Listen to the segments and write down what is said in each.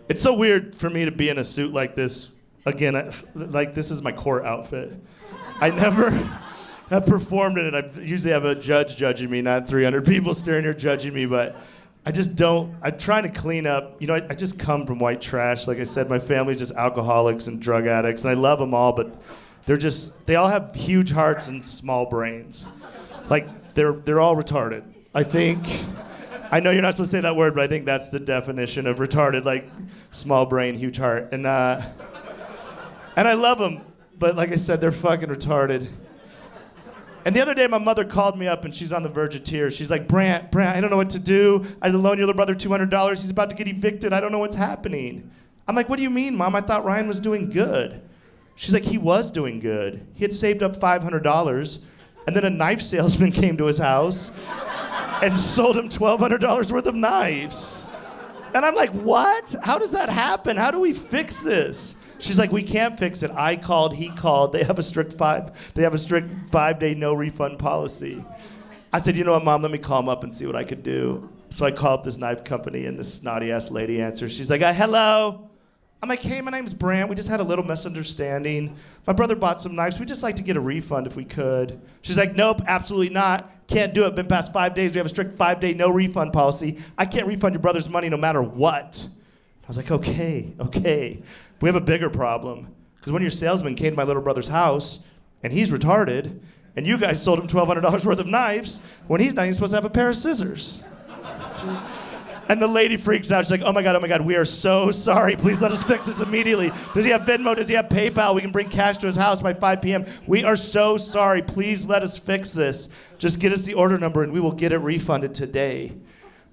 It's so weird for me to be in a suit like this. Again, like this is my court outfit. I never have performed in it. I usually have a judge judging me, not 300 people staring here judging me, but I just don't. I'm trying to clean up. You know, I just come from white trash. Like I said, my family's just alcoholics and drug addicts, and I love them all, but they all have huge hearts and small brains. Like, they're all retarded. I know you're not supposed to say that word, but I think that's the definition of retarded, like small brain, huge heart. And I love them, but like I said, they're fucking retarded. And the other day, my mother called me up, and she's on the verge of tears. She's like, Brandt, I don't know what to do. I loaned your little brother $200. He's about to get evicted. I don't know what's happening. I'm like, what do you mean, Mom? I thought Ryan was doing good. She's like, he was doing good. He had saved up $500, and then a knife salesman came to his house and sold him $1,200 worth of knives. And I'm like, what? How does that happen? How do we fix this? She's like, we can't fix it. I called, he called. They have a strict 5-day no refund policy. I said, you know what, Mom, let me call him up and see what I could do. So I call up this knife company, and this snotty ass lady answers. She's like, hello. I'm like, hey, my name's Brandt. We just had a little misunderstanding. My brother bought some knives. We'd just like to get a refund if we could. She's like, nope, absolutely not. Can't do it. Been past 5 days. We have a strict 5-day no refund policy. I can't refund your brother's money no matter what. I was like, okay. We have a bigger problem. Because one of your salesmen came to my little brother's house, and he's retarded, and you guys sold him $1,200 worth of knives when he's not even supposed to have a pair of scissors. And the lady freaks out. She's like, oh my God, we are so sorry. Please let us fix this immediately. Does he have Venmo? Does he have PayPal? We can bring cash to his house by 5 p.m. We are so sorry. Please let us fix this. Just get us the order number and we will get it refunded today.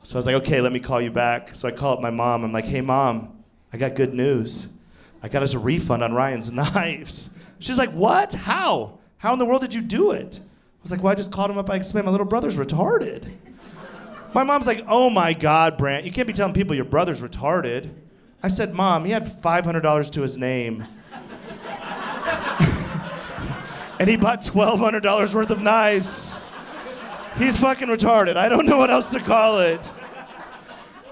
So I was like, okay, let me call you back. So I call up my mom. I'm like, hey, Mom, I got good news. I got us a refund on Ryan's knives. She's like, what? How? How in the world did you do it? I was like, well, I just called him up. I explained my little brother's retarded. My mom's like, oh my God, Brandt, you can't be telling people your brother's retarded. I said, Mom, he had $500 to his name. And he bought $1,200 worth of knives. He's fucking retarded. I don't know what else to call it.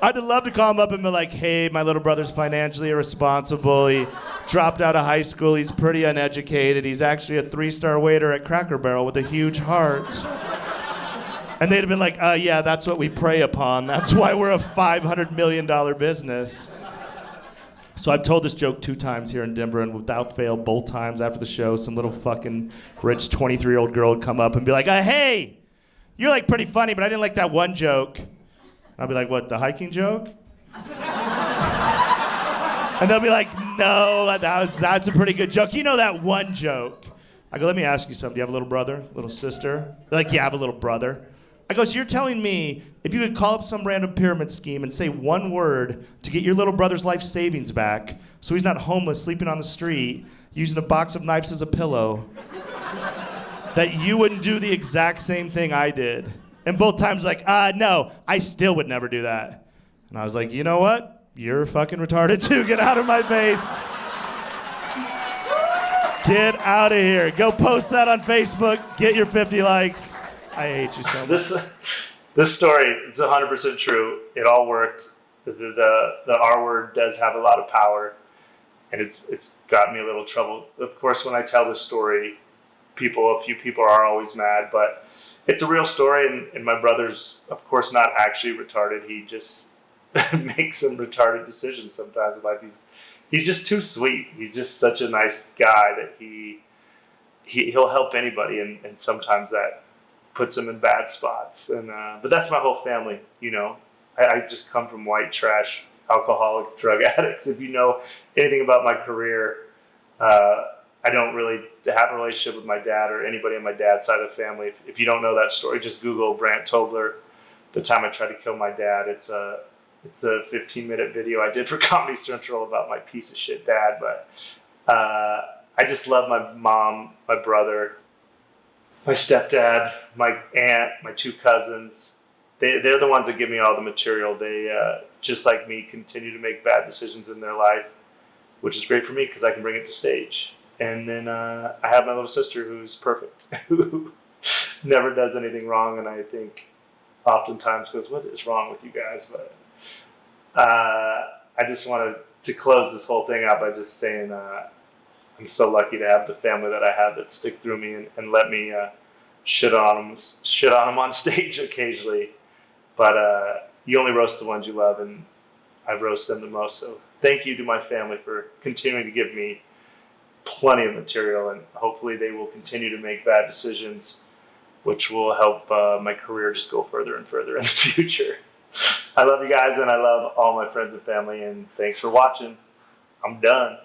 I'd love to call him up and be like, hey, my little brother's financially irresponsible. He dropped out of high school. He's pretty uneducated. He's actually a 3-star waiter at Cracker Barrel with a huge heart. And they'd have been like, yeah, that's what we prey upon. That's why we're a $500 million business. So I've told this joke 2 times here in Denver, and without fail, both times after the show, some little fucking rich 23-year-old girl would come up and be like, hey, you're like pretty funny, but I didn't like that one joke. I'll be like, what, the hiking joke? And they'll be like, no, that's a pretty good joke. You know that one joke. I go, let me ask you something. Do you have a little brother, little sister? They're like, yeah, I have a little brother. I go, so you're telling me if you could call up some random pyramid scheme and say one word to get your little brother's life savings back so he's not homeless, sleeping on the street, using a box of knives as a pillow, that you wouldn't do the exact same thing I did? And both times like, no, I still would never do that. And I was like, you know what? You're fucking retarded too. Get out of my face. Get out of here. Go post that on Facebook. Get your 50 likes. I hate you so much. This story, it's 100% true. It all worked. The R word does have a lot of power, and it's got me a little trouble. Of course, when I tell this story, a few people are always mad, but it's a real story, and my brother's, of course, not actually retarded. He just makes some retarded decisions sometimes in life. He's just too sweet. He's just such a nice guy that he'll help anybody, and sometimes that puts him in bad spots. And but that's my whole family, you know. I just come from white trash, alcoholic, drug addicts. If you know anything about my career, I don't really have a relationship with my dad or anybody on my dad's side of the family. If you don't know that story, just Google Brandt Tobler, the time I tried to kill my dad. It's a 15-minute video I did for Comedy Central about my piece of shit dad. But I just love my mom, my brother, my stepdad, my aunt, my 2 cousins. They're the ones that give me all the material. They, just like me, continue to make bad decisions in their life, which is great for me because I can bring it to stage. And then I have my little sister who's perfect, who never does anything wrong, and I think oftentimes goes, what is wrong with you guys? But I just want to to close this whole thing out by just saying I'm so lucky to have the family that I have that stick through me and let me shit on them on stage occasionally. But you only roast the ones you love, and I roast them the most. So thank you to my family for continuing to give me plenty of material, and hopefully they will continue to make bad decisions, which will help my career just go further and further in the future. I love you guys, and I love all my friends and family, and thanks for watching. I'm done.